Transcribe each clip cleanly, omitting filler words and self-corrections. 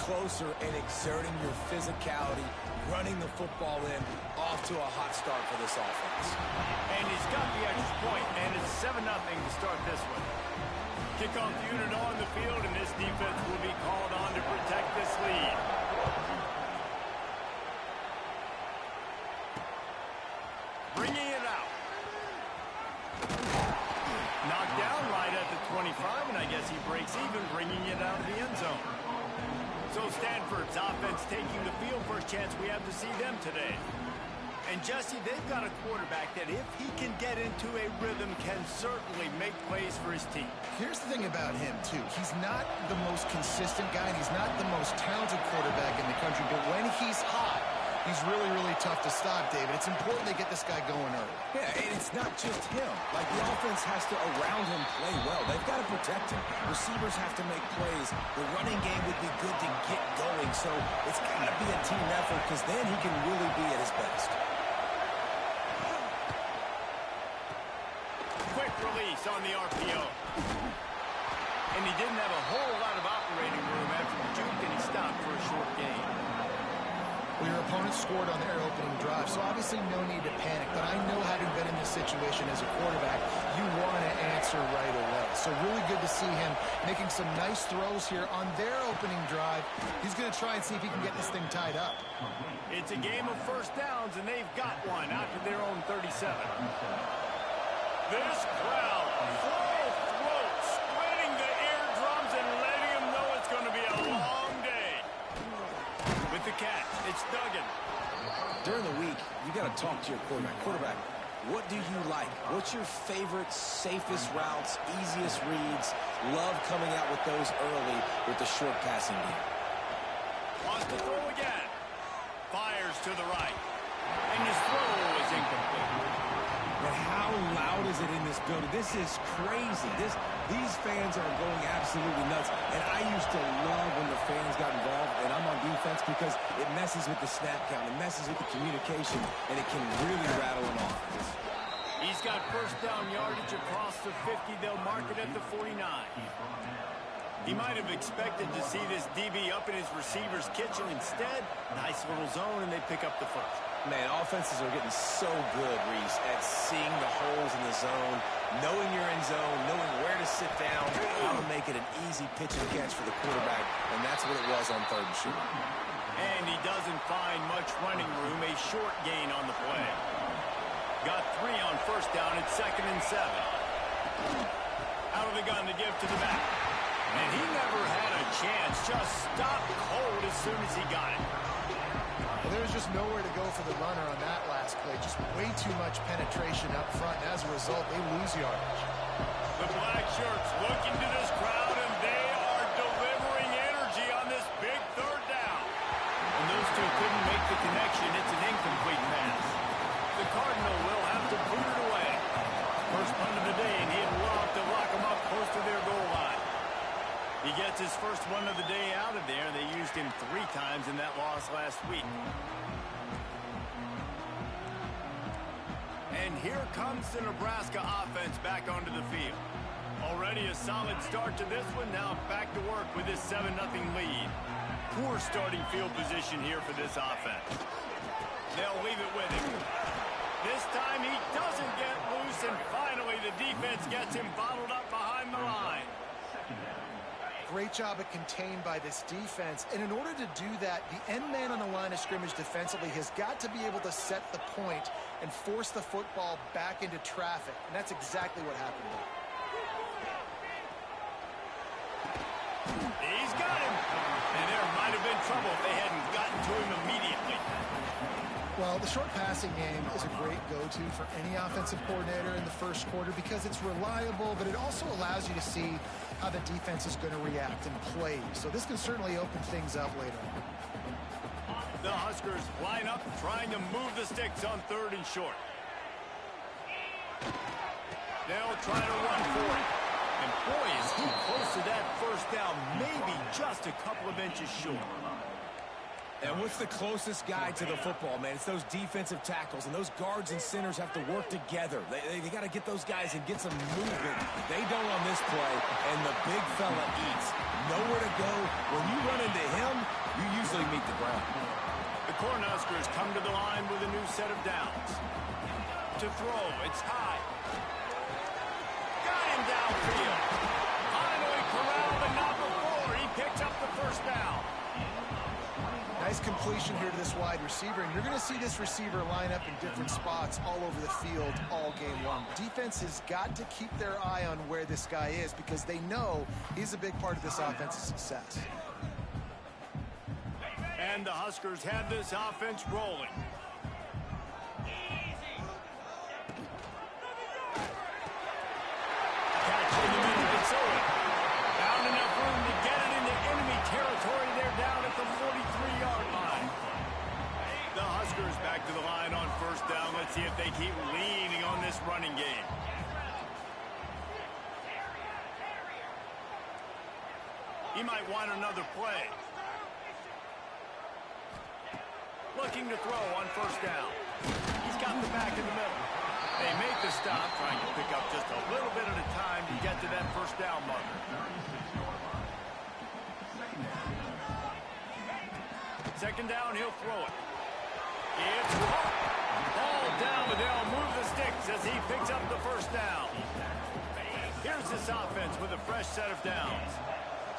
closer and exerting your physicality, running the football in, off to a hot start for this offense. And he's got the extra point, and it's 7-0 to start this one. Kickoff unit on the field, and this defense will be called on to protect this lead. Bringing it out. Knocked down right at the 25, and I guess he breaks even, bringing it out of the end zone. So Stanford's offense taking the field. First chance we have to see them today. And Jesse, they've got a quarterback that if he can get into a rhythm can certainly make plays for his team. Here's the thing about him, too. He's not the most consistent guy, and he's not the most talented quarterback in the country, but when he's hot, he's really, really tough to stop, David. It's important they get this guy going early. Yeah, and it's not just him. Like, the offense has to, around him, play well. They've got to protect him. Receivers have to make plays. The running game would be good to get going, so it's got to be a team effort because then he can really be at his best. Quick release on the RPO. And he didn't have a whole lot of operating room after the juke, and he stopped for a short gain. Well, your opponent scored on their opening drive, so obviously no need to panic. But I know, having been in this situation as a quarterback, you want to answer right away. So really good to see him making some nice throws here on their opening drive. He's going to try and see if he can get this thing tied up. It's a game of first downs, and they've got one out to their own 37. This crowd, full throat, splitting the eardrums and letting them know it's going to be a long day. With the catch, it's Duggan. During the week, you got to talk to your quarterback. Quarterback, what do you like? What's your favorite, safest routes, easiest reads? Love coming out with those early with the short passing game. Wants to throw again. Fires to the right. And his throw is incomplete. But how loud is it in this building? This is crazy. These fans are going absolutely nuts. And I used to love when the fans got involved, and I'm on defense, because it messes with the snap count. It messes with the communication, and it can really rattle an offense. He's got first down yardage across the 50. They'll mark it at the 49. He might have expected to see this DB up in his receiver's kitchen. Instead, nice little zone, and they pick up the first. Man, offenses are getting so good, Reese, at seeing the holes in the zone, knowing you're in zone, knowing where to sit down, how to make it an easy pitch and catch for the quarterback, and that's what it was on third and short. And he doesn't find much running room, a short gain on the play. Got 3 on first down at 2nd and 7. Out of the gun to give to the back. And he never had a chance, just stopped cold as soon as he got it. Well, there's just nowhere to go for the runner on that last play. Just way too much penetration up front. And as a result, they lose yardage. The black shirts look into this crowd, and they are delivering energy on this big third down. And those two couldn't make the connection. It's an incomplete pass. The Cardinal will have to boot it away. First punt of the day, and he'd love to lock them up close to their goal line. He gets his first one of the day out of there. They used him 3 times in that loss last week. And here comes the Nebraska offense back onto the field. Already a solid start to this one. Now back to work with this 7-0 lead. Poor starting field position here for this offense. They'll leave it with him. This time he doesn't get loose, and finally the defense gets him bottled up behind the line. Great job at contained by this defense. And in order to do that, the end man on the line of scrimmage defensively has got to be able to set the point and force the football back into traffic. And that's exactly what happened there. He's got him. And there might have been trouble if they hadn't gotten to him immediately. Well, the short passing game is a great go-to for any offensive coordinator in the first quarter because it's reliable, but it also allows you to see how the defense is going to react and play. So this can certainly open things up later. The Huskers line up trying to move the sticks on 3rd and short. They'll try to run for it. And boy, is he close to that first down, maybe just a couple of inches short. And what's the closest guy to the football, man? It's those defensive tackles, and those guards and centers have to work together. They got to get those guys and get some movement. They don't on this play, and the big fella eats. Nowhere to go. When you run into him, Cornhuskers come to the line with a new set of downs. To throw, it's high. Got him downfield. Finally corralled and not before. He picks up the first down. Nice completion here to this wide receiver, and you're going to see this receiver line up in different spots all over the field all game long. Defense has got to keep their eye on where this guy is because they know he's a big part of this offense's success. And the Huskers have this offense rolling. Catch in the middle, Minnesota. Found enough room to get it into enemy territory. They're down at the 43-yard line. The Huskers back to the line on first down. Let's see if they keep leaning on this running game. He might want another play. Looking to throw on first down. He's got the back in the middle. They make the stop, trying to pick up just a little bit at a time to get to that first down marker. Second down, he'll throw it. It's caught. Ball down, but they'll move the sticks as he picks up the first down. Here's this offense with a fresh set of downs.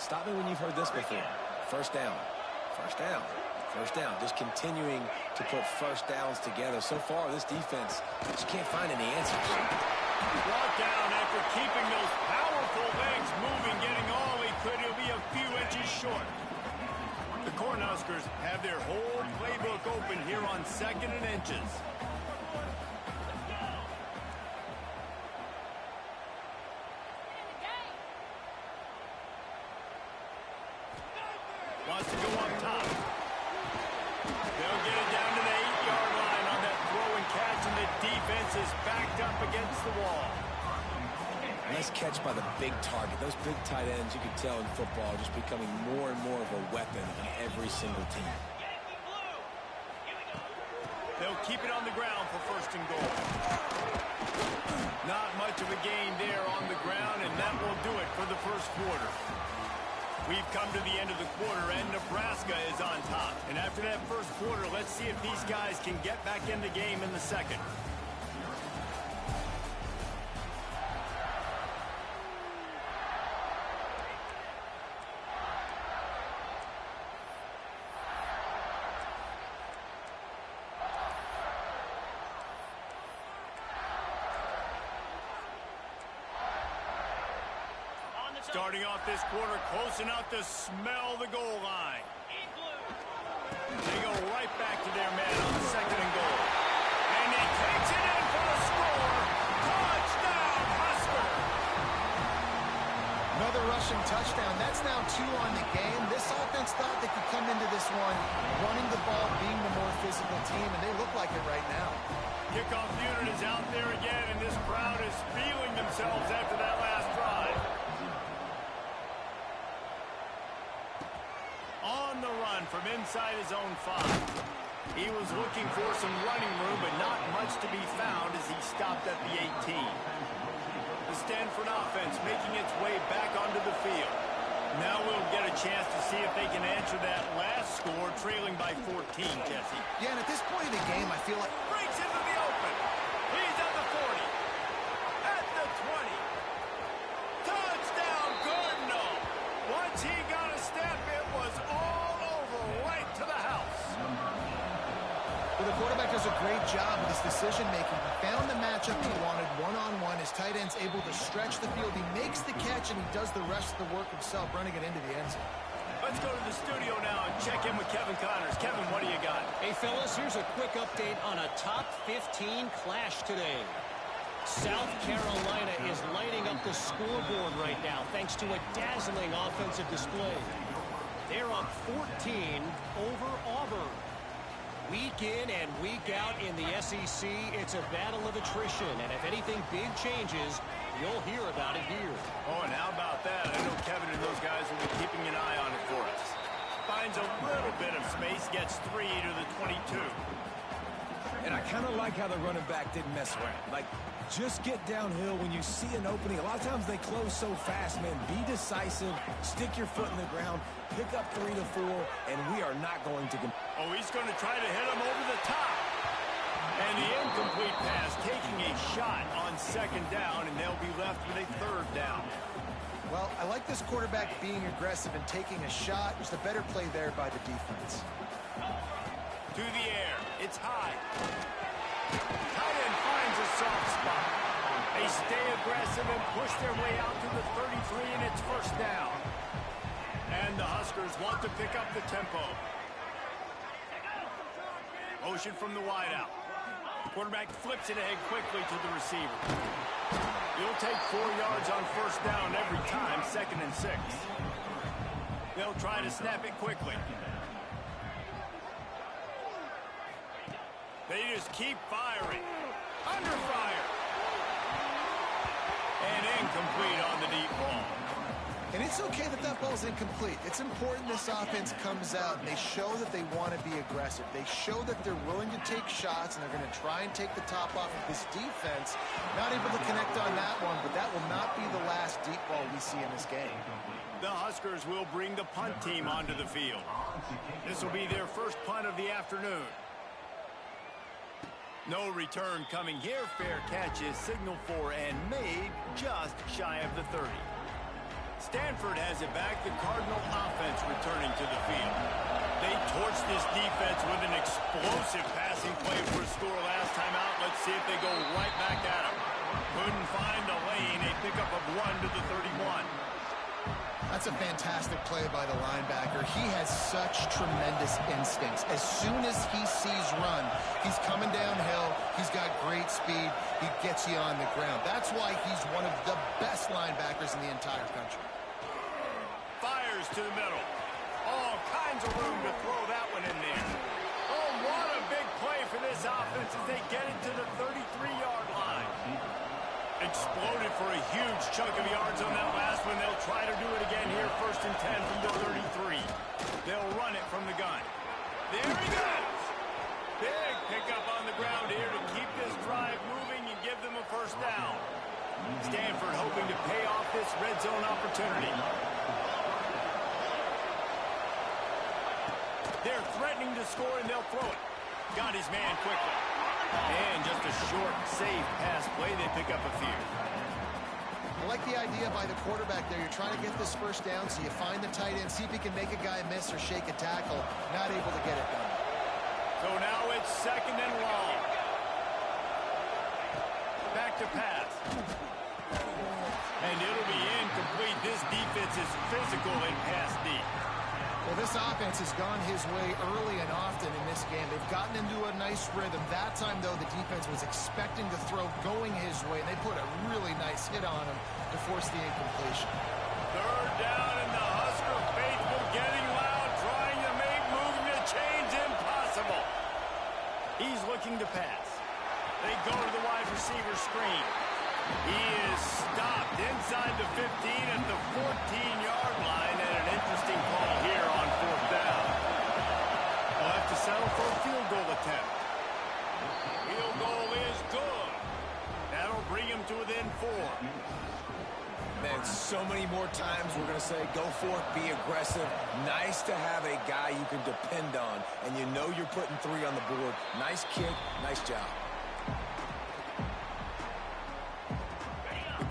Stop me when you've heard this before. First down. First down. First down, just continuing to put first downs together. So far, this defense just can't find any answers. Brought down after keeping those powerful legs moving, getting all he could. He'll be a few inches short. The Cornhuskers have their whole playbook open here on 2nd and inches. Wants to go up top. They'll get it down to the 8-yard line on that throw and catch, and the defense is backed up against the wall. Nice catch by the big target. Those big tight ends, you can tell in football, just becoming more and more of a weapon on every single team. They'll keep it on the ground for first and goal. Not much of a gain there on the ground, and that will do it for the first quarter. We've come to the end of the quarter, and Nebraska is on top. And after that first quarter, let's see if these guys can get back in the game in the second. Starting off this quarter, close enough to smell the goal line. They go right back to their man on second and goal. And he takes it in for the score. Touchdown, Husker! Another rushing touchdown. That's now 2 on the game. This offense thought they could come into this one running the ball, being the more physical team, and they look like it right now. Kickoff unit is out there again, and this crowd is feeling themselves after that last drive. On the run from inside his own 5. He was looking for some running room, but not much to be found as he stopped at the 18. The Stanford offense making its way back onto the field. Now we'll get a chance to see if they can answer that last score, trailing by 14, Jesse. Yeah, and at this point in the game, I feel like... Breaks into the open. He's at the 40. At the 20. Touchdown, Cardinal. Once he got a step, it was all over right to the house. Well, the quarterback does a great job with his decision-making. He found the matchup he wanted one-on-one. His tight end's able to stretch the field. He makes the catch, and he does the rest of the work himself, running it into the end zone. Let's go to the studio now and check in with Kevin Connors. Kevin, what do you got? Hey, fellas, here's a quick update on a top 15 clash today. South Carolina is lighting up the scoreboard right now thanks to a dazzling offensive display. They're up 14 over Auburn. Week in and week out in the SEC, it's a battle of attrition, and if anything big changes, you'll hear about it here. Oh, and how about that? I know Kevin and those guys will be keeping an eye on it for us. Finds a little bit of space, gets 3 to the 22. And I kind of like how the running back didn't mess around. Like, just get downhill when you see an opening. A lot of times they close so fast, man. Be decisive, stick your foot in the ground, pick up 3 to 4, and we are not going to... Oh, he's going to try to hit him over the top. And the incomplete pass, taking a shot on second down, and they'll be left with a third down. Well, I like this quarterback being aggressive and taking a shot. Just a better play there by the defense. To the air. It's high. Tight end finds a soft spot. They stay aggressive and push their way out to the 33, and it's first down. And the Huskers want to pick up the tempo. Motion from the wideout. Quarterback flips it ahead quickly to the receiver. He'll take 4 yards on first down every time, 2nd and 6. They'll try to snap it quickly. They just keep firing. Under fire. And incomplete on the deep ball. And it's okay that that ball's incomplete. It's important this offense comes out and they show that they want to be aggressive. They show that they're willing to take shots and they're going to try and take the top off of this defense. Not able to connect on that one, but that will not be the last deep ball we see in this game. The Huskers will bring the punt team onto the field. This will be their first punt of the afternoon. No return coming here. Fair catch is signaled for and made just shy of the 30. Stanford has it back. The Cardinal offense returning to the field. They torched this defense with an explosive passing play for a score last time out. Let's see if they go right back at him. Couldn't find a lane. A pickup of 1 to the 31. That's a fantastic play by the linebacker. He has such tremendous instincts. As soon as he sees run, he's coming downhill. He's got great speed. He gets you on the ground. That's why he's one of the best linebackers in the entire country. Fires to the middle. All kinds of room to throw that one in there. Oh, what a big play for this offense as they get it to the 33-yard line. Exploded for a huge chunk of yards on that last one. They'll try to do it again here, 1st and 10 from the 33. They'll run it from the gun. There he goes. Big pickup on the ground here to keep this drive moving and give them a first down. Stanford hoping to pay off this red zone opportunity. They're threatening to score, and they'll throw it. Got his man quickly. And just a short, safe pass play. They pick up a few. I like the idea by the quarterback there. You're trying to get this first down, so you find the tight end, see if he can make a guy miss or shake a tackle. Not able to get it done. So now it's 2nd and long. Back to pass. And it'll be incomplete. This defense is physical and pass deep. Well, this offense has gone his way early and often in this game. They've gotten into a nice rhythm. That time, though, the defense was expecting the throw going his way, and they put a really nice hit on him to force the incompletion. 3rd down, and the Husker faithful getting loud, trying to make moving the chains impossible. He's looking to pass. They go to the wide receiver screen. He is stopped inside the 15 at the 14-yard line, and an interesting call here on 4th down. They'll have to settle for a field goal attempt. Field goal is good. That'll bring him to within 4. Man, so many more times we're going to say, go for it, be aggressive. Nice to have a guy you can depend on, and you know you're putting 3 on the board. Nice kick, nice job.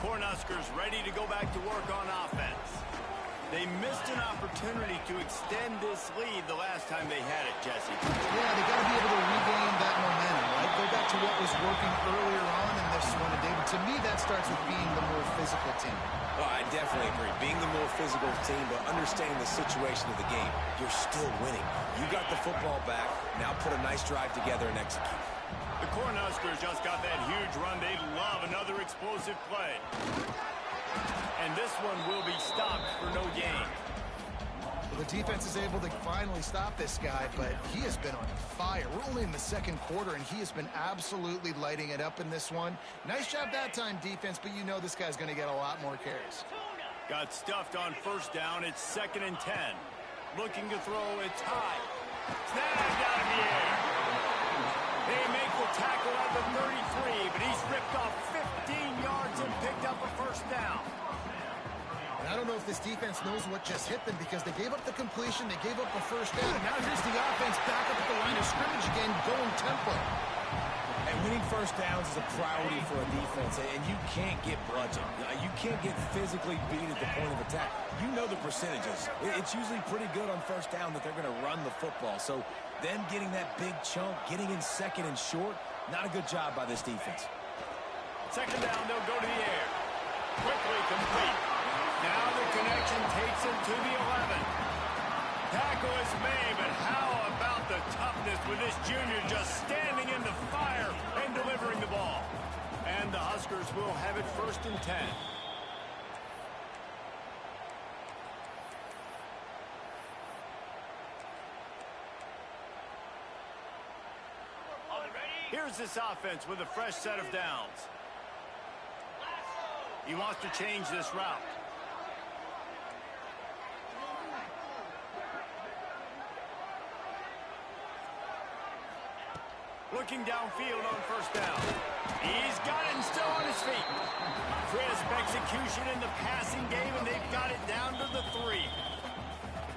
Cornhuskers ready to go back to work on offense. They missed an opportunity to extend this lead the last time they had it, Jesse. Yeah, they got to be able to regain that momentum, right? Go back to what was working earlier on in this one. And David, to me, that starts with being the more physical team. Well, I definitely agree. Being the more physical team, but understanding the situation of the game. You're still winning. You got the football back. Now put a nice drive together and execute. The Cornhuskers just got that huge run. They love another explosive play. And this one will be stopped for no gain. Well, the defense is able to finally stop this guy, but he has been on fire. We're only in the 2nd quarter, and he has been absolutely lighting it up in this one. Nice job that time, defense, but you know this guy's going to get a lot more carries. Got stuffed on 1st down. It's 2nd and 10. Looking to throw. It's high. Snagged out of the air. They make the tackle at the 33, but he's ripped off 15 yards and picked up a first down. And I don't know if this defense knows what just hit them because they gave up the completion, they gave up a first down, and now here's the offense back up at the line of scrimmage again, going tempo. And winning first downs is a priority for a defense, and you can't get bludgeoned. You can't get physically beat at the point of attack. You know the percentages. It's usually pretty good on first down that they're going to run the football. So them getting that big chunk, getting in second and short, not a good job by this defense. Second down, they'll go to the air. Quickly complete. Now the connection takes him to the 11. Tackle is made, but how about the toughness with this junior just standing in the fire and delivering the ball? And the Huskers will have it 1st and 10. Here's this offense with a fresh set of downs. He wants to change this route. Looking downfield on first down. He's got it and still on his feet. Crisp execution in the passing game, and they've got it down to the 3.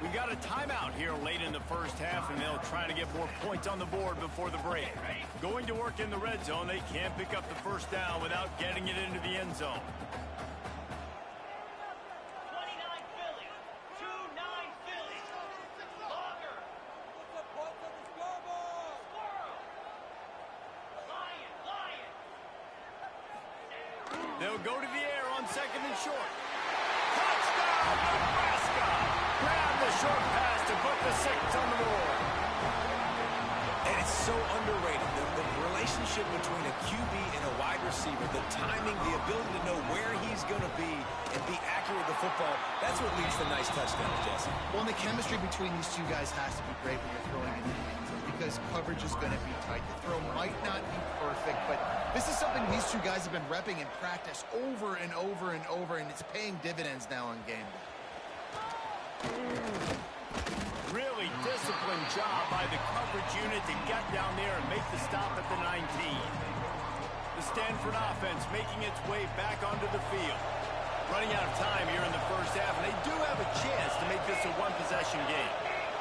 We've got a timeout here late in the first half, and they'll try to get more points on the board before the break. Going to work in the red zone, they can't pick up the first down without getting it into the end zone. 29 Phillies, 2-9 Phillies. Longer. What's the point of the scoreboard? Squirrel. Lion. They'll go to the air on second and short. Touchdown, Nebraska! Grab the short pass to put the 6 on the board. And it's so underrated. The relationship between a QB and a wide receiver, the timing, the ability to know where he's going to be and be accurate with the football, that's what leads to nice touchdowns, Jesse. Well, and the chemistry between these two guys has to be great when you're throwing in the end zone because coverage is going to be tight. The throw might not be perfect, but this is something these two guys have been repping in practice over and over and over, and it's paying dividends now on game day. Really disciplined job by the coverage unit to get down there and make the stop at the 19. The Stanford offense making its way back onto the field. Running out of time here in the first half, and they do have a chance to make this a one-possession game.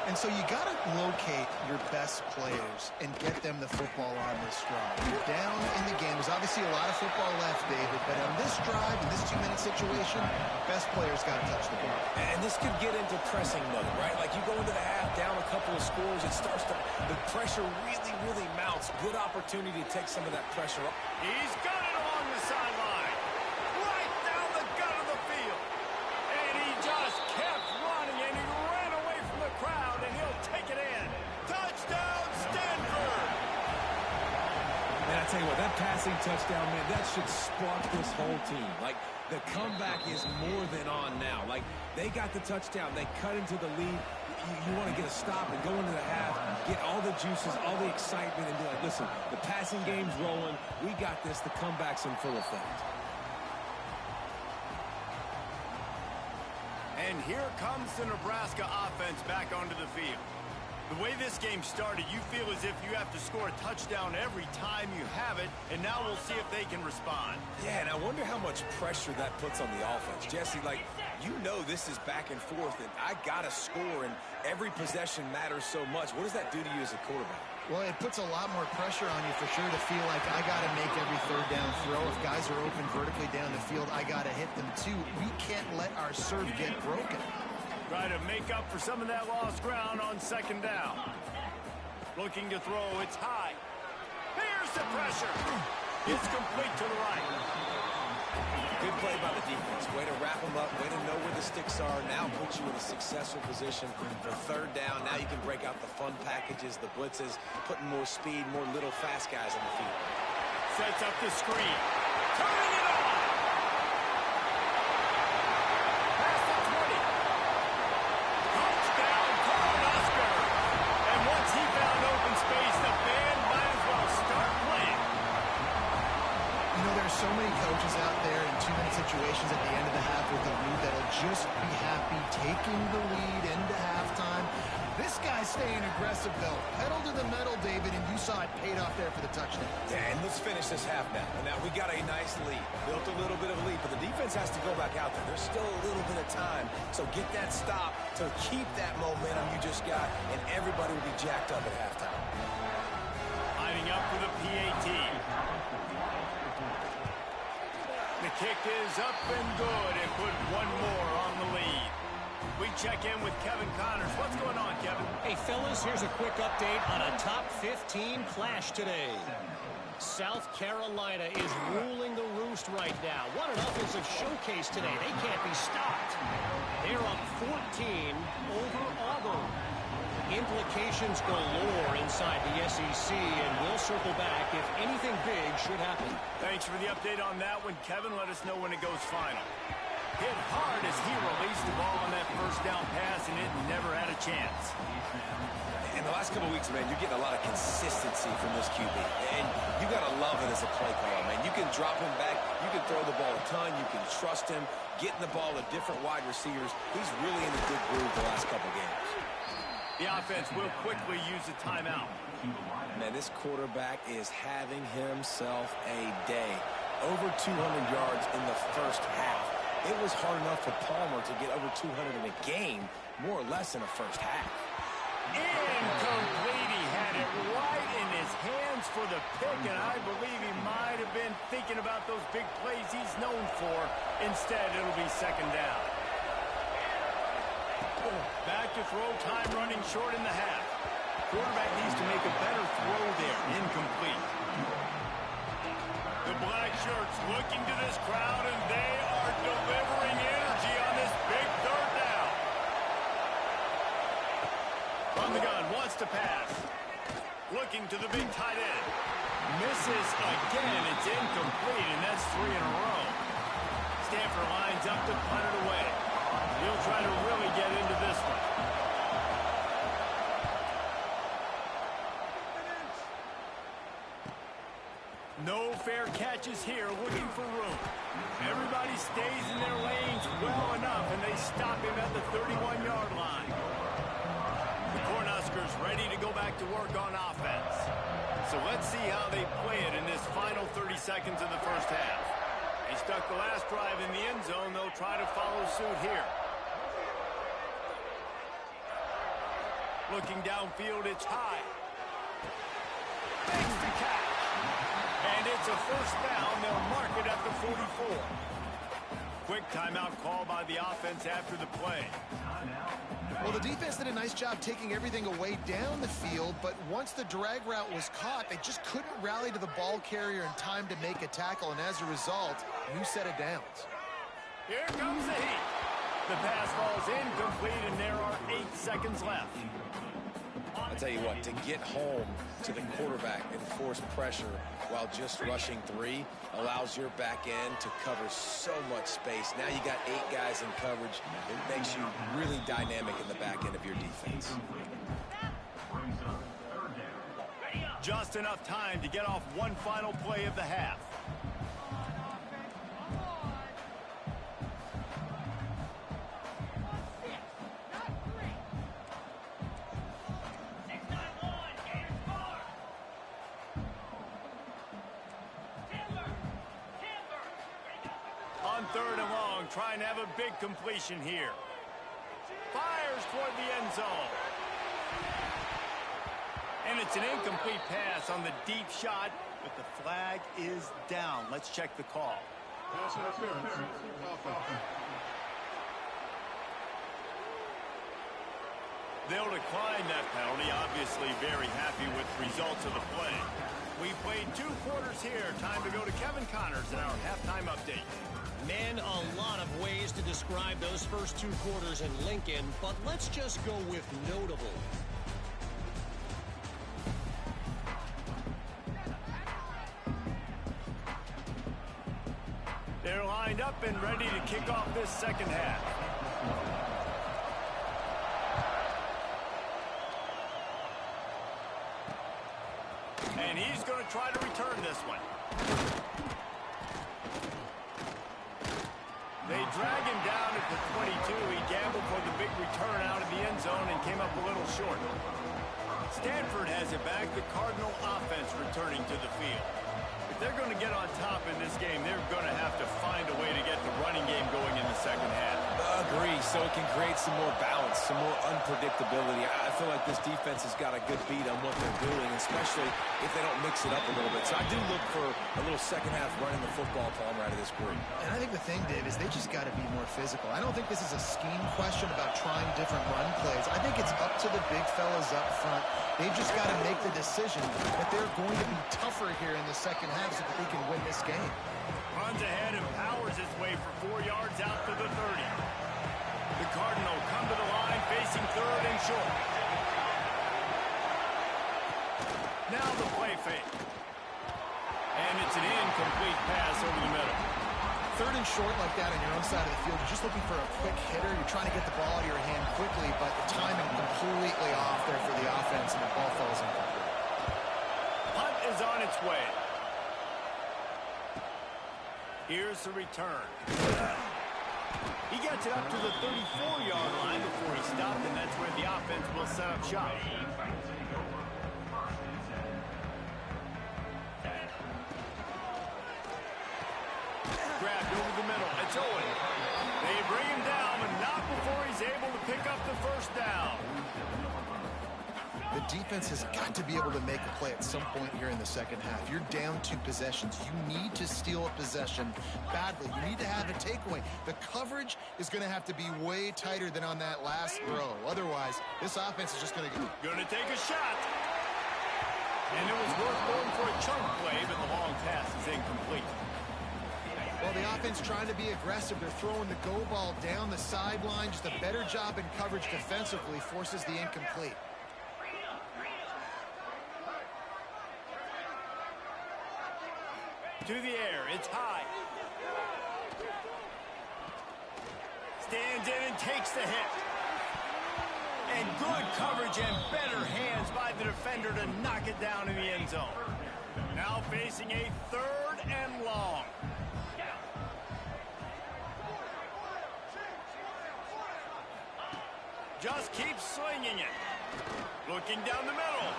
And so you got to locate your best players and get them the football on this drive. You're down in the game. There's obviously a lot of football left, David, but on this drive, in this 2-minute situation, best players got to touch the ball. And this could get into pressing mode, right? Like you go into the half, down a couple of scores, it starts to, the pressure really mounts. Good opportunity to take some of that pressure up. He's got it along the sideline. Right down the gut of the field. And he just kept running, and he ran away from the crowd, and he'll take it in. Touchdown, Stanford! Man, I tell you what, that passing touchdown, man, that should spark this whole team. Like, the comeback is more than on now. Like, they got the touchdown. They cut into the lead. You want to get a stop and go into the half, get all the juices, all the excitement, and be like, listen, the passing game's rolling. We got this. The comeback's in full effect. And here comes the Nebraska offense back onto the field. The way this game started, you feel as if you have to score a touchdown every time you have it, and now we'll see if they can respond. Yeah, and I wonder how much pressure that puts on the offense. Jesse, like, you know this is back and forth, and I got to score, and every possession matters so much. What does that do to you as a quarterback? Well, it puts a lot more pressure on you for sure to feel like I got to make every third down throw. If guys are open vertically down the field, I got to hit them too. We can't let our serve get broken. Try to make up for some of that lost ground on second down. Looking to throw, it's high. Here's the pressure. It's complete to the right. Good play by the defense. Way to wrap them up. Way to know where the sticks are. Now puts you in a successful position for third down. Now you can break out the fun packages, the blitzes, putting more speed, more little fast guys on the field. Sets up the screen. Turning it on. Past the 20. Touchdown, Cornhusker. And once he found open space, the band might as well start playing. You know, there's so many coaches out there in 2-minute situations at the end of the half with the lead that'll just be happy taking the lead into halftime. This This guy's staying aggressive, though. Pedal to the metal, David, and you saw it paid off there for the touchdown. Yeah, and let's finish this half now. And now we got a nice lead. Built a little bit of a lead, but the defense has to go back out there. There's still a little bit of time. So get that stop to keep that momentum you just got, and everybody will be jacked up at halftime. Lining up for the PAT. The kick is up and good and put one more on the lead. We check in with Kevin Connors. What's going on, Kevin? Hey, fellas, here's a quick update on a top 15 clash today. South Carolina is ruling the roost right now. What an offensive showcase today. They can't be stopped. They're up 14 over Auburn. Implications galore inside the SEC, and we'll circle back if anything big should happen. Thanks for the update on that one, Kevin. Let us know when it goes final. Hit hard as he released the ball on that first down pass, and it never had a chance. In the last couple of weeks, man, you're getting a lot of consistency from this QB. And you got to love it as a play caller, man. You can drop him back. You can throw the ball a ton. You can trust him. Getting the ball to different wide receivers. He's really in a good groove the last couple games. The offense will quickly use a timeout. Man, this quarterback is having himself a day. Over 200 yards in the first half. It was hard enough for Palmer to get over 200 in a game, more or less in the first half. Incomplete. He had it right in his hands for the pick, and I believe he might have been thinking about those big plays he's known for. Instead, it'll be second down. Back to throw, time running short in the half. Quarterback needs to make a better throw there. Incomplete. The black shirts looking to this crowd, and they are delivering energy on this big third down. From the gun, wants to pass. Looking to the big tight end. Misses again. It's incomplete, and that's 3 in a row. Stanford lines up to punt it away. He'll try to really get into this one. No fair catches here, looking for room. Everybody stays in their lanes well enough, and they stop him at the 31-yard line. The Cornhuskers ready to go back to work on offense. So let's see how they play it in this final 30 seconds of the first half. They stuck the last drive in the end zone. They'll try to follow suit here. Looking downfield, it's high. Makes the catch. And it's a first down. They'll mark it at the 44. Quick timeout call by the offense after the play. Well, the defense did a nice job taking everything away down the field, but once the drag route was caught, they just couldn't rally to the ball carrier in time to make a tackle, and as a result, new set of downs. Here comes the heat. The pass falls incomplete, and there are 8 seconds left. I'll tell you what, to get home to the quarterback and force pressure while just rushing 3 allows your back end to cover so much space. Now you got 8 guys in coverage. It makes you really dynamic in the back end of your defense. Just enough time to get off one final play of the half. On 3rd and long, trying to have a big completion here. Fires toward the end zone. And it's an incomplete pass on the deep shot, but the flag is down. Let's check the call. Pass interference. They'll decline that penalty. Obviously very happy with the results of the play. We played 2 quarters here. Time to go to Kevin Connors in our halftime update. Man, a lot of ways to describe those first 2 quarters in Lincoln, but let's just go with notable. They're lined up and ready to kick off this second half. And he's going to try to return this one. They drag him down at the 22. He gambled for the big return out of the end zone and came up a little short. Stanford has it back. The Cardinal offense returning to the field. If they're going to get on top in this game, they're going to have to find a way to get the running game going in the second half. Agree, so it can create some more balance, some more unpredictability. I feel like this defense has got a good beat on what they're doing, especially if they don't mix it up a little bit. So I do look for a little second half running the football Palmer out of this group. And I think the thing, Dave, is they just got to be more physical. I don't think this is a scheme question about trying different run plays. I think it's up to the big fellas up front. They've just got to make the decision that they're going to be tougher here in the second half so that they can win this game. Runs ahead and powers his way for 4 yards out to the 30. The Cardinal come to the line facing third and short. Now the play fake. And it's an incomplete pass over the middle. Third and short like that on your own side of the field, you're just looking for a quick hitter. You're trying to get the ball out of your hand quickly, but the timing completely off there for the offense, and the ball falls incomplete. Punt is on its way. Here's the return. He gets it up to the 34-yard line before he stopped, and that's where the offense will set up shop. Grabbed over the middle. It's Owen. They bring him down, but not before he's able to pick up the first down. The defense has got to be able to make a play at some point here in the second half. You're down 2 possessions. You need to steal a possession badly. You need to have a takeaway. The coverage is going to have to be way tighter than on that last throw. Otherwise, this offense is just going to go. Going to take a shot. And it was worth going for a chunk play, but the long pass is incomplete. Well, the offense trying to be aggressive. They're throwing the go ball down the sideline. Just a better job in coverage defensively forces the incomplete. To the air, it's high. Stands in and takes the hit. And good coverage and better hands by the defender to knock it down in the end zone. Now facing a third and long. Just keeps slinging it. Looking down the middle.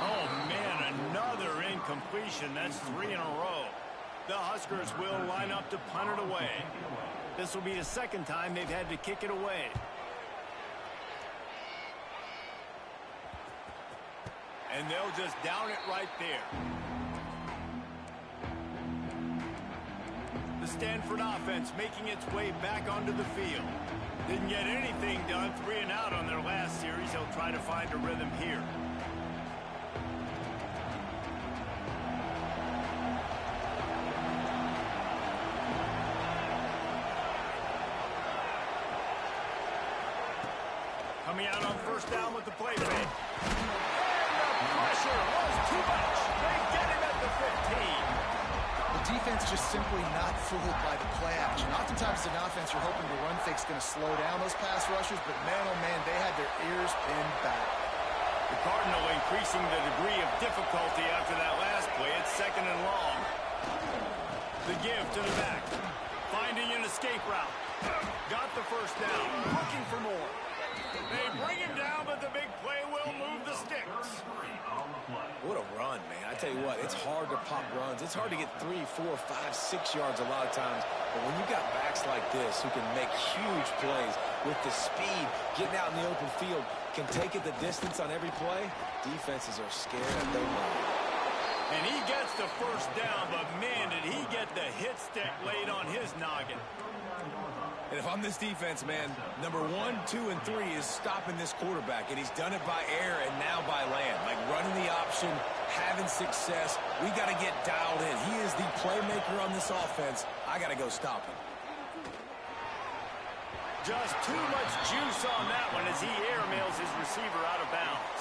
Oh, man, another incompletion. That's 3 in a row. The Huskers will line up to punt it away. This will be the second time they've had to kick it away. And they'll just down it right there. The Stanford offense making its way back onto the field. Didn't get anything done, 3 and out on their last series. They'll try to find a rhythm here. Coming out on first down with the play fake. And the pressure was too much. They get him at the 15. The defense just simply not fooled by the play action. Oftentimes in offense, you're hoping the run fake's going to slow down those pass rushers, but man, oh man, they had their ears pinned back. The Cardinal increasing the degree of difficulty after that last play. It's second and long. The give to the back. Finding an escape route. Got the first down. Looking for more. They bring him down, but the big play will move the sticks. What a run, man. I tell you what, it's hard to pop runs. It's hard to get 3, 4, 5, 6 yards a lot of times. But when you got backs like this who can make huge plays with the speed, getting out in the open field, can take it the distance on every play, defenses are scared at their level. And he gets the first down, but man, did he get the hit stick laid on his noggin. And if I'm this defense, man, number 1, 2, and 3 is stopping this quarterback. And he's done it by air and now by land. Like running the option, having success. We got to get dialed in. He is the playmaker on this offense. I got to go stop him. Just too much juice on that one as he airmails his receiver out of bounds.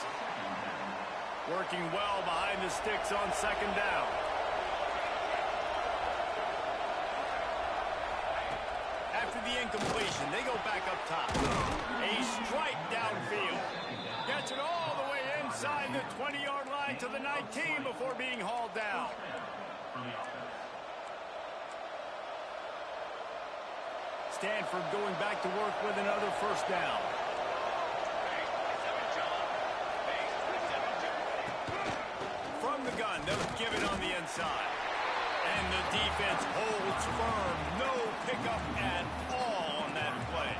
Working well behind the sticks on second down. After the incompletion, they go back up top. A strike downfield. Gets it all the way inside the 20-yard line to the 19 before being hauled down. Stanford going back to work with another first down. From the gun, they'll give it on the inside. And the defense holds firm. No pickup at all on that play.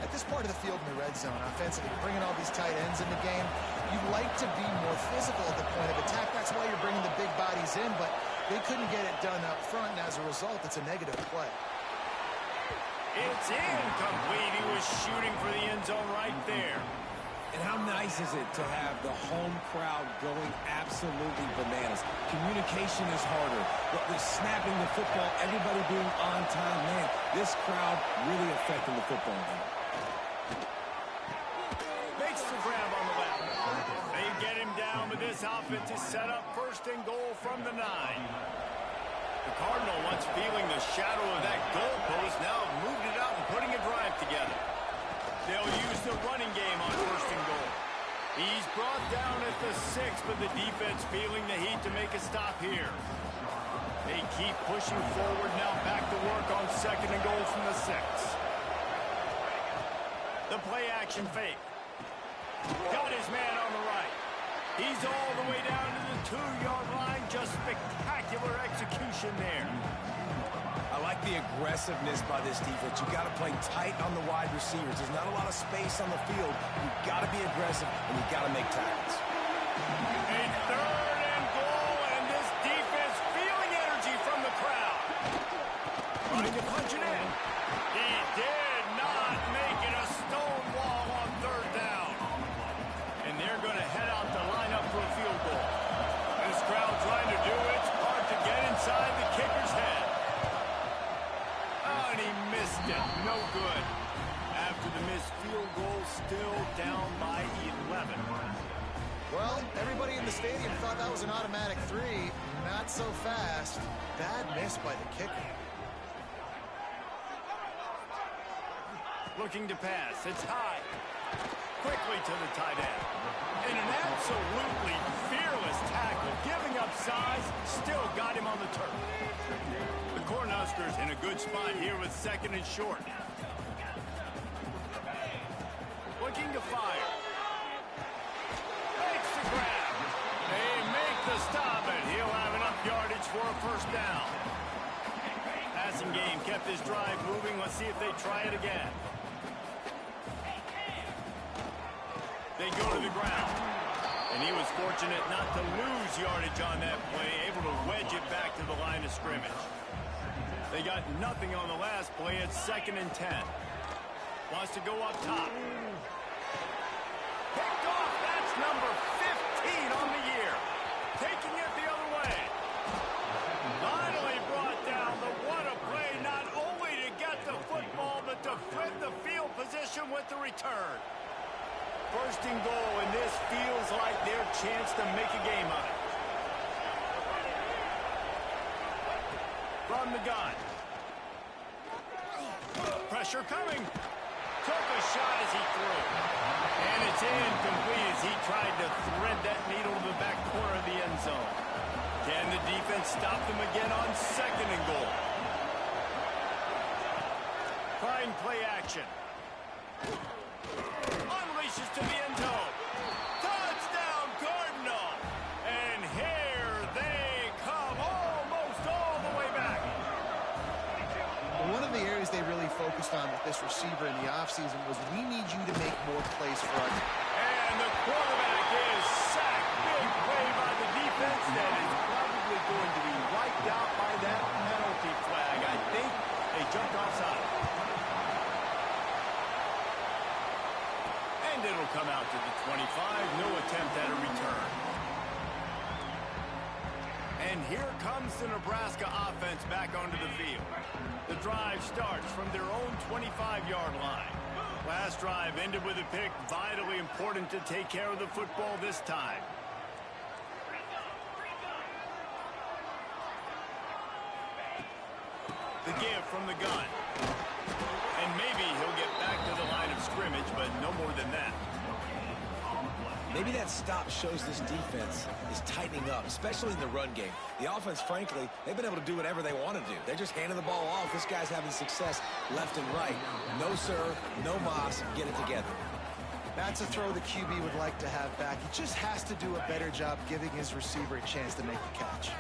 At this part of the field in the red zone, offensively, bringing all these tight ends in the game, you'd like to be more physical at the point of attack. That's why you're bringing the big bodies in, but they couldn't get it done up front, and as a result, it's a negative play. It's incomplete. He was shooting for the end zone right there. And how nice is it to have the home crowd going absolutely bananas? Communication is harder. The snapping the football, everybody being on time. Man, this crowd really affecting the football game. Makes the grab on the left. They get him down, but this offense is set up first and goal from the 9. The Cardinal, once feeling the shadow of that goalpost, now moved it out and putting a drive together. They'll use the running game on first and goal. He's brought down at the 6, but the defense feeling the heat to make a stop here. They keep pushing forward now, back to work on second and goal from the 6. The play action fake. Got his man on the right. He's all the way down to the 2-yard line. Just spectacular execution there. I like the aggressiveness by this defense. You've got to play tight on the wide receivers. There's not a lot of space on the field. You've got to be aggressive, and you've got to make tackles. A third and goal, and this defense feeling energy from the crowd. Trying to punch it in. He did not make it a stone wall on third down. And they're going to head out to line up for a field goal. This crowd trying to do its part to get inside the kicker's head. And he missed it. No good. After the missed field goal, still down by 11. Well, everybody in the stadium thought that was an automatic 3. Not so fast. Bad miss by the kicker. Looking to pass. It's high. Quickly to the tight end. And an absolutely fearless tackle. Giving up size. Still got him on the turf. The Cornhuskers in a good spot here with second and short. Looking to fire. Makes the grab. They make the stop, and he'll have enough yardage for a first down. Passing game kept his drive moving. Let's see if they try it again. They go to the ground. And he was fortunate not to lose yardage on that play, able to wedge it back to the line of scrimmage. They got nothing on the last play. It's second and 10. Wants to go up top. Picked off. That's number 15 on the year. Taking it the other way. Finally brought down. But what a play, not only to get the football, but to flip the field position with the return. First and goal, and this feels like their chance to make a game of it. From the gun. Pressure coming. Took a shot as he threw. And it's incomplete as he tried to thread that needle to the back corner of the end zone. Can the defense stop them again on second and goal? Trying play action. Unleashes to the end zone. Touchdown, Cardinal. And here they come almost all the way back. One of the areas they really focused on with this receiver in the offseason was we need you to make more plays for us. And the quarterback is sacked. Big play by the defense that is probably going to be wiped out by that penalty flag. I think they jumped offside. And it'll come out to the 25. No attempt at a return. And here comes the Nebraska offense back onto the field. The drive starts from their own 25-yard line. Last drive ended with a pick. Vitally important to take care of the football this time. The give from the gun. And maybe he'll get back to the line of scrimmage, but no more than that. Maybe that stop shows this defense is tightening up, especially in the run game. The offense, frankly, they've been able to do whatever they want to do. They're just handing the ball off. This guy's having success left and right. No sir, no mas, get it together. That's a throw the QB would like to have back. He just has to do a better job giving his receiver a chance to make the catch.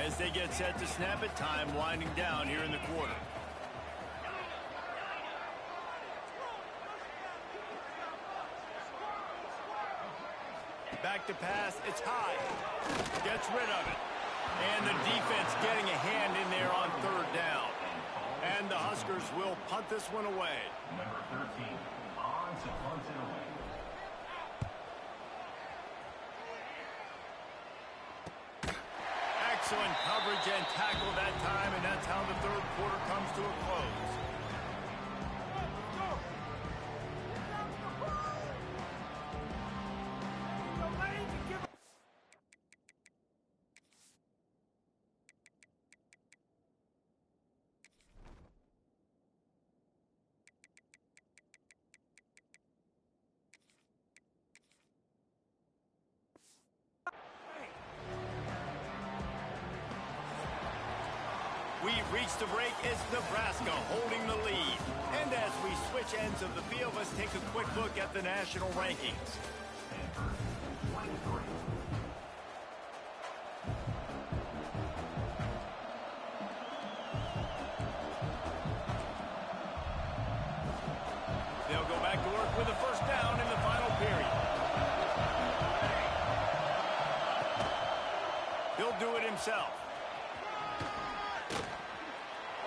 As they get set to snap it, time winding down here in the quarter. Back to pass, it's high. Gets rid of it. And the defense getting a hand in there on third down. And the Huskers will punt this one away. Number 13, on to punt it away. Excellent coverage and tackle that time, and that's how the third quarter comes to a close. We've reached the break. It's Nebraska holding the lead. And as we switch ends of the field, let's take a quick look at the national rankings. They'll go back to work with a first down in the final period. He'll do it himself.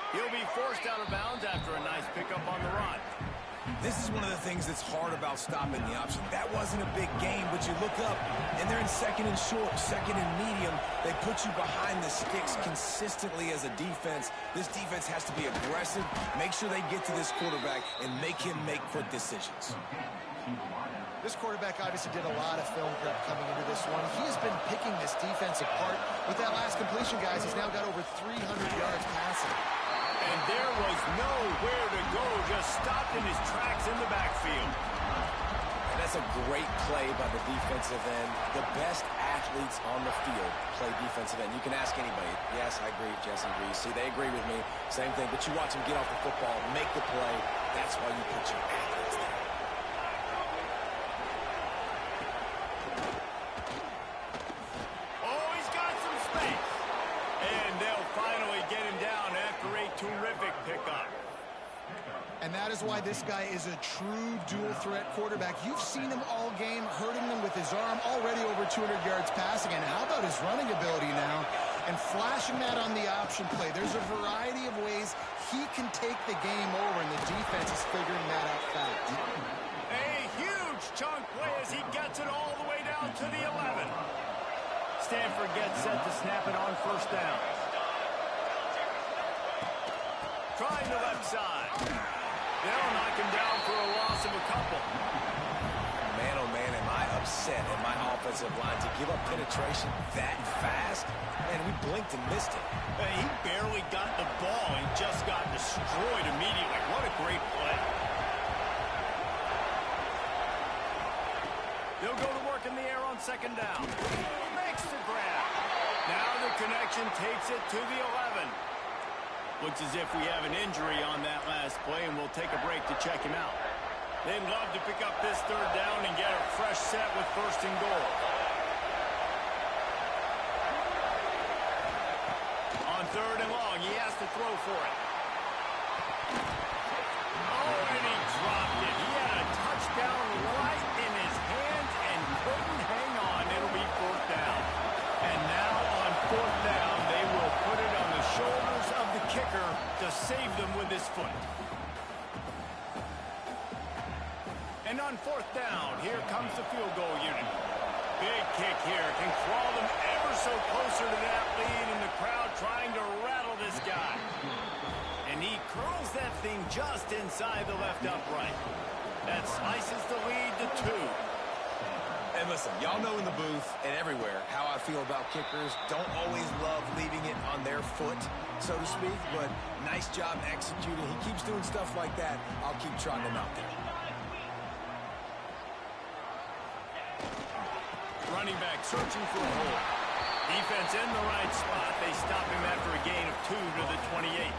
He'll be forced out of bounds after a nice pickup on the run. This is one of the things that's hard about stopping the option. That wasn't a big gain, but you look up, and they're in second and short, second and medium. They put you behind the sticks consistently as a defense. This defense has to be aggressive, make sure they get to this quarterback, and make him make quick decisions. This quarterback obviously did a lot of film prep coming into this one. He has been picking this defense apart. With that last completion, guys, he's now got over 300 yards passing. And there was nowhere to go, just stopped in his tracks in the backfield. And that's a great play by the defensive end. The best athletes on the field play defensive end. You can ask anybody. Yes, I agree. Jesse agrees. See, they agree with me. Same thing. But you watch them get off the football, make the play. That's why you put your athletes there. Oh, he's got some space. And they'll finally get him down after a terrific pickup. And that is why this guy is a true dual-threat quarterback. You've seen him all game, hurting them with his arm, already over 200 yards passing. And how about his running ability now? And flashing that on the option play. There's a variety of ways he can take the game over, and the defense is figuring that out fast. A huge chunk play as he gets it all the way down to the 11. Stanford gets set to snap it on first down. Trying the left side. They'll knock him down for a loss of a couple. Man, oh man, am I upset at my offensive line to give up penetration that fast? Man, we blinked and missed it. He barely got the ball and just got destroyed immediately. What a great play. They'll go to work in the air on second down. Makes the grab. Now the connection takes it to the 11. Looks as if we have an injury on that last play, and we'll take a break to check him out. They'd love to pick up this third down and get a fresh set with first and goal. On third and long, he has to throw for it. Oh, and he dropped it. He had a touchdown right in his hands and couldn't hang on. It'll be fourth down. And now on fourth down, they will put it on the shoulders of the kicker to save them with his foot. And on fourth down, here comes the field goal unit. Big kick here. Can crawl them ever so closer to that lead, and the crowd trying to rattle this guy. And he curls that thing just inside the left upright. That slices the lead to 2. And listen, y'all know in the booth and everywhere how I feel about kickers. Don't always love leaving it on their foot, so to speak, but nice job executing. He keeps doing stuff like that. I'll keep trotting him out there. Running back searching for a hole. Defense in the right spot. They stop him after a gain of 2 to the 28.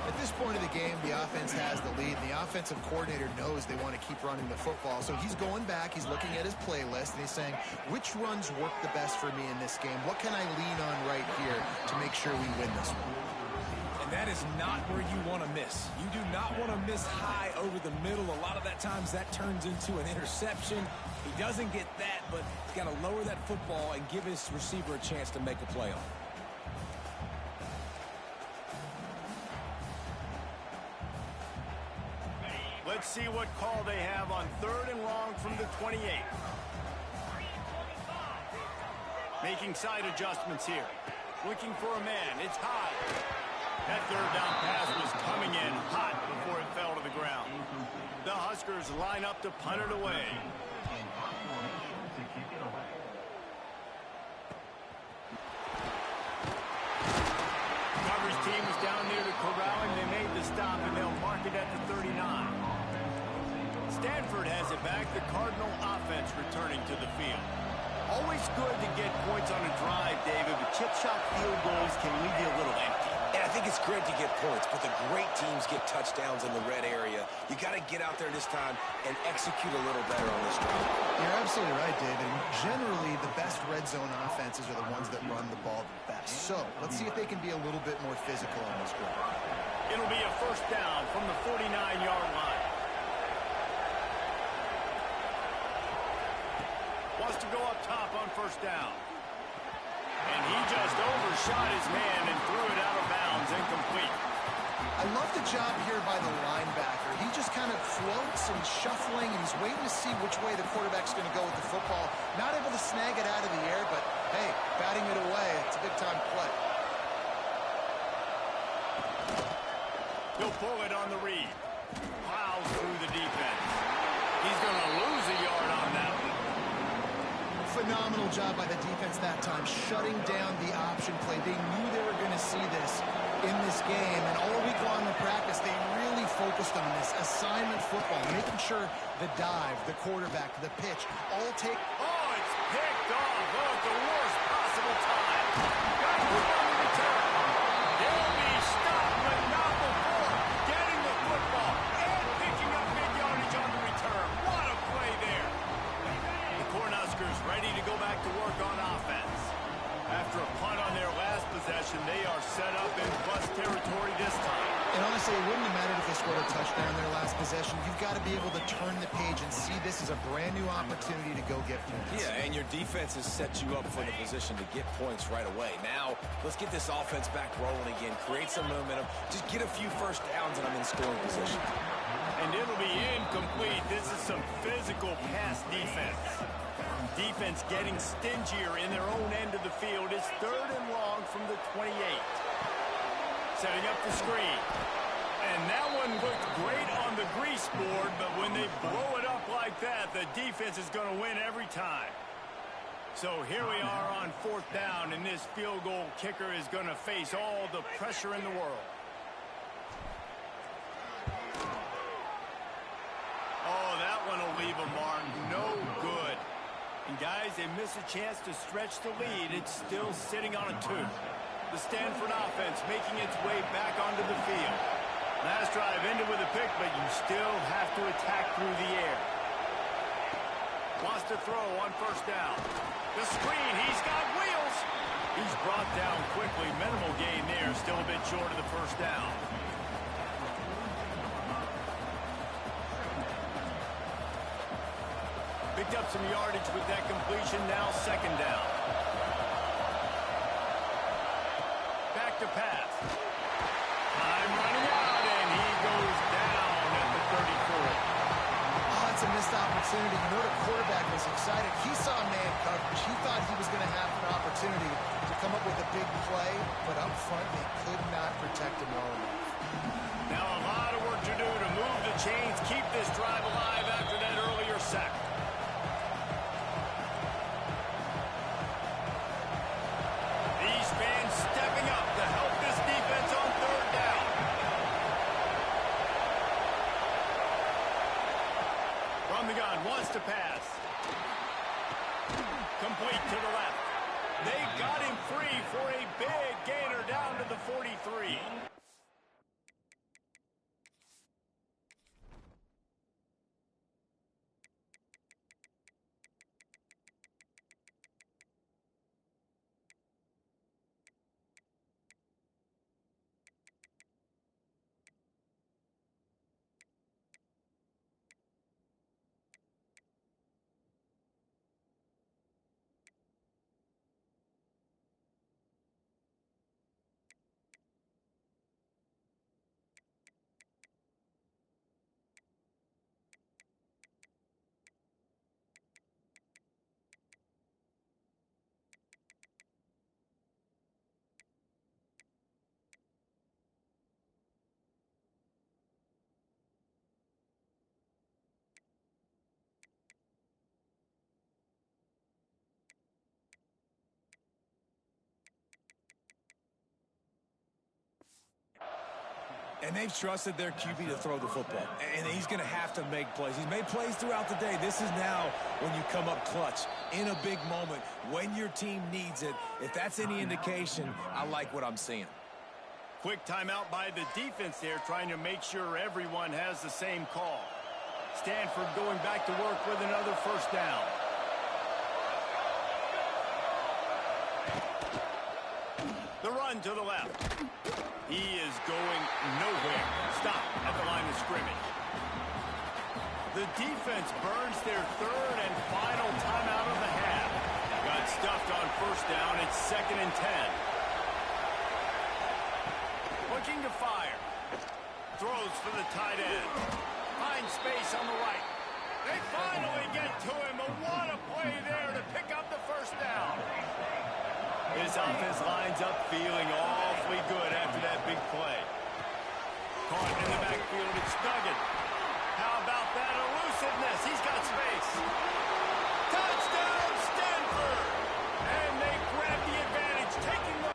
At this point of the game, the offense has the lead. The offensive coordinator knows they want to keep running the football. So he's going back, he's looking at his playlist, and he's saying, which runs work the best for me in this game? What can I lean on right here to make sure we win this one? And that is not where you want to miss. You do not want to miss high over the middle. A lot of that times that turns into an interception. He doesn't get that, but he's got to lower that football and give his receiver a chance to make a play on it. Let's see what call they have on 3rd and long from the 28. Making side adjustments here. Looking for a man. It's high. That 3rd down pass was coming in hot before it fell to the ground. The Huskers line up to punt it away. In punt formation to kick it away. Coverage team was down near the corralling. They made the stop, and they'll mark it at the 39. Stanford has it back. The Cardinal offense returning to the field. Always good to get points on a drive, David, but chip shot field goals can leave you a little empty. And I think it's great to get points, but the great teams get touchdowns in the red area. You got to get out there this time and execute a little better on this drive. You're absolutely right, David. Generally, the best red zone offenses are the ones that run the ball the best. So let's see if they can be a little bit more physical on this drive. It'll be a first down from the 49-yard line. Wants to go up top on first down. And he just overshot his man and threw it out of bounds, incomplete. I love the job here by the linebacker. He just kind of floats and shuffling, and he's waiting to see which way the quarterback's going to go with the football. Not able to snag it out of the air, but, hey, batting it away. It's a big-time play. He'll pull it on the read. Plows through the defense. He's going to lose a yard on that one. Phenomenal job by the defense that time, shutting down the option play. They knew they were going to see this in this game, and all week long in practice, they really focused on this assignment football, making sure the dive, the quarterback, the pitch, all take... Oh, it's picked off. Oh, at the worst possible time. Got to put on the return. He'll be stopped, but not before getting the football and picking up big yardage on the return. What a play there. The Cornhuskers ready to go back to work on offense. After a punt on their last possession, they are set up in plus territory this time. And honestly, it wouldn't have mattered if they scored a touchdown their last possession. You've got to be able to turn the page and see this as a brand new opportunity to go get points. Yeah, and your defense has set you up for the position to get points right away. Now, let's get this offense back rolling again, create some momentum, just get a few first downs, and I'm in scoring position. And it'll be incomplete. This is some physical pass defense. Defense getting stingier in their own end of the field. It's 3rd and long from the 28. Setting up the screen. And that one looked great on the grease board, but when they blow it up like that, the defense is going to win every time. So here we are on 4th down, and this field goal kicker is going to face all the pressure in the world. Oh, that one will leave a mark. No good. And guys, they miss a chance to stretch the lead. It's still sitting on a 2. The Stanford offense making its way back onto the field. Last drive ended with a pick, but you still have to attack through the air. Wants to throw on first down. The screen, he's got wheels. He's brought down quickly. Minimal gain there, still a bit short of the first down. Picked up some yardage with that completion, now 2nd down. Back to pass. Time running out, and he goes down at the 34. Oh, it's a missed opportunity. You know the quarterback was excited. He saw man coverage. He thought he was going to have an opportunity to come up with a big play, but up front, they could not protect him well enough. Now a lot of work to do to move the chains, keep this drive alive after that earlier sack. These fans stepping up to help this defense on 3rd down. From the gun, wants to pass. Incomplete to the left. They got him free for a big gainer down to the 43. And they've trusted their QB to throw the football. And he's going to have to make plays. He's made plays throughout the day. This is now when you come up clutch in a big moment when your team needs it. If that's any indication, I like what I'm seeing. Quick timeout by the defense there, trying to make sure everyone has the same call. Stanford going back to work with another first down. The run to the left. He is going nowhere. Stop at the line of scrimmage. The defense burns their third and final timeout of the half. Got stuffed on first down. It's 2nd and 10. Looking to fire. Throws for the tight end. Finds space on the right. They finally get to him, but what a play there to pick up the first down. This offense lines up feeling awfully good after that big play. Caught in the backfield, it's Duggan. How about that elusiveness? He's got space. Touchdown, Stanford! And they grab the advantage, taking the...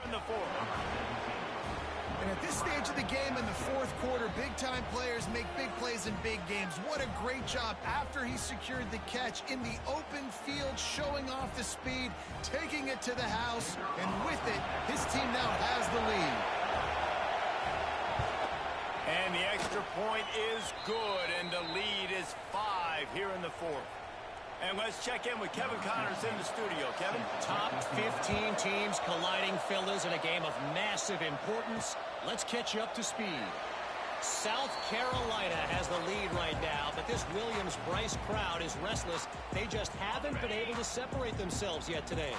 in the fourth. And at this stage of the game in the fourth quarter, big-time players make big plays in big games. What a great job after he secured the catch in the open field, showing off the speed, taking it to the house, and with it, his team now has the lead. And the extra point is good, and the lead is 5 here in the fourth. And let's check in with Kevin Connors in the studio. Kevin? Top 15 teams colliding, fellas, in a game of massive importance. Let's catch you up to speed. South Carolina has the lead right now, but this Williams-Brice crowd is restless. They just haven't been able to separate themselves yet today.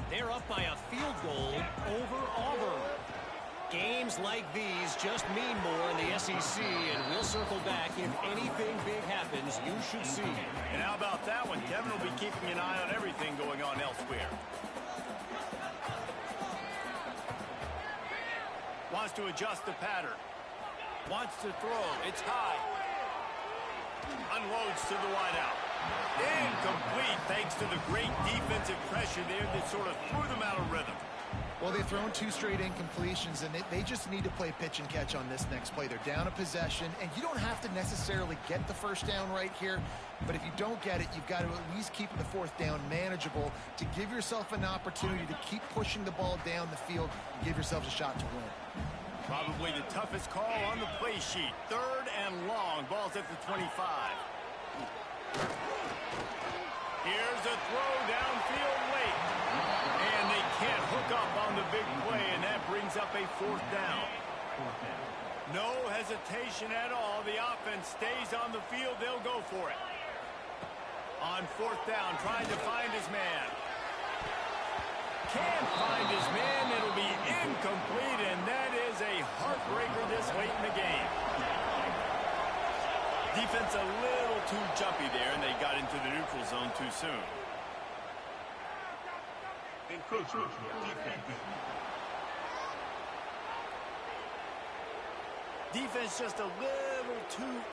They're up by a field goal over Auburn. Games like these just mean more in the SEC, and we'll circle back. If anything big happens, you should see. And how about that one? Kevin will be keeping an eye on everything going on elsewhere. Wants to adjust the pattern. Wants to throw. It's high. Unloads to the wideout. Incomplete thanks to the great defensive pressure there that sort of threw them out of rhythm. Well, they've thrown 2 straight incompletions, and they just need to play pitch and catch on this next play. They're down a possession, and you don't have to necessarily get the first down right here, but if you don't get it, you've got to at least keep the fourth down manageable to give yourself an opportunity to keep pushing the ball down the field and give yourselves a shot to win. Probably the toughest call on the play sheet. 3rd and long. Ball's at the 25. Here's a throw downfield late. And they can't hook up on the big play, and that brings up a 4th down. No hesitation at all. The offense stays on the field. They'll go for it. On 4th down, trying to find his man. Can't find his man. It'll be incomplete, and that is a heartbreaker this late in the game. Defense a little too jumpy there, and they got into the neutral zone too soon. Defense just a little too